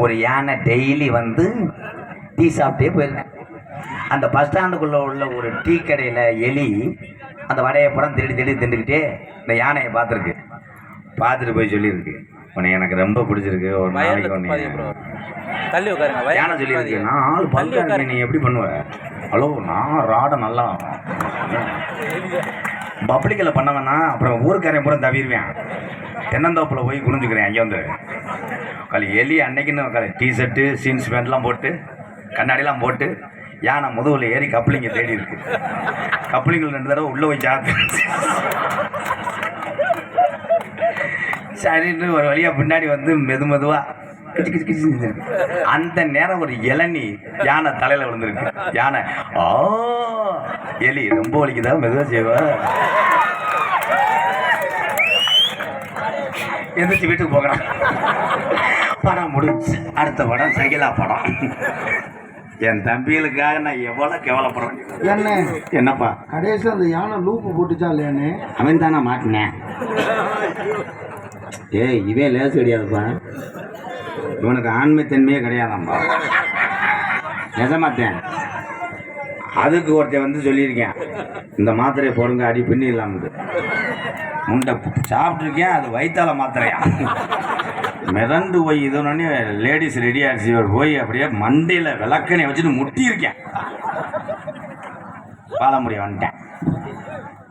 ஒரு யானை டெய்லி வந்து டீ சாப்பிட்டே போயிருக்கேன். அந்த பஸ் ஸ்டாண்டுக்குள்ளே உள்ள ஒரு டீ கடையில் எலி அந்த வடையை புறம் தேடி தேடி திண்டுக்கிட்டே இந்த யானையை பார்த்துட்டு போய் சொல்லியிருக்கு, உன்னை எனக்கு ரொம்ப பிடிச்சிருக்கு, ஒரு நாளைக்கு ஒன்று தள்ளி உட்காருங்க. யானை சொல்லியிருக்கு, நான் ஆள் பார்க்க நீ எப்படி பண்ணுவ? ஹலோ, நான் ராடை நல்லா பப்ளிக்கில் பண்ணவனா அப்புறம் ஊருக்காரையும் பூரா தவிர்வேன். தென்னந்தோப்பில் போய் குனிஞ்சுக்கிறேன். அங்கே வந்து எலி அன்னைக்குன்னு டிஷர்ட்டு ஜீன்ஸ் பேண்ட்லாம் போட்டு கண்ணாடிலாம் போட்டு யானை முதுகில் ஏறி கப்ளிங்க தேடி இருக்கு. கப்ளிங்கில் 2 தடவை உள்ளே போய் சாத்து சரின்னு ஒரு வழியாக பின்னாடி வந்து மெதுவாக அந்த நேரம் ஒரு இளநி யானை தலையில் விழுந்திருக்கு. யானை எலி ரொம்ப வலிக்குதா, மெதுவாக செய்வா, எந்திரிச்சு வீட்டுக்கு போகிறான். படம் முடிச்சு அடுத்த படம் சகிலா படம். என் தம்பிகளுக்காக நான் எவ்வளோ கேவலப்படுறேன். என்ன என்னப்பா கடைசியில் அந்த யானை லூப்பு போட்டுச்சா இல்லையானே? அவன் தானே மாட்டினேன். இவன் லேசு கிடையாதுப்பா, இவனுக்கு ஆண்மைத்தன்மையே கிடையாதாம்பா, நிஜமாத்தேன். அதுக்கு ஒருத்தன் வந்து சொல்லியிருக்கேன், இந்த மாத்திரையை போடுங்க அடி பின்னி இல்லாமல் முண்டை சாப்பிட்ருக்கேன், அது வயிற்றால மாத்திரையா மிதந்து போய் இது ஒன்று லேடிஸ் ரெடி ஆகிடுச்சு. போய் அப்படியே மண்டையில் விளக்கனை வச்சுட்டு முட்டியிருக்கேன், வாழ முடியும் வந்துட்டேன்.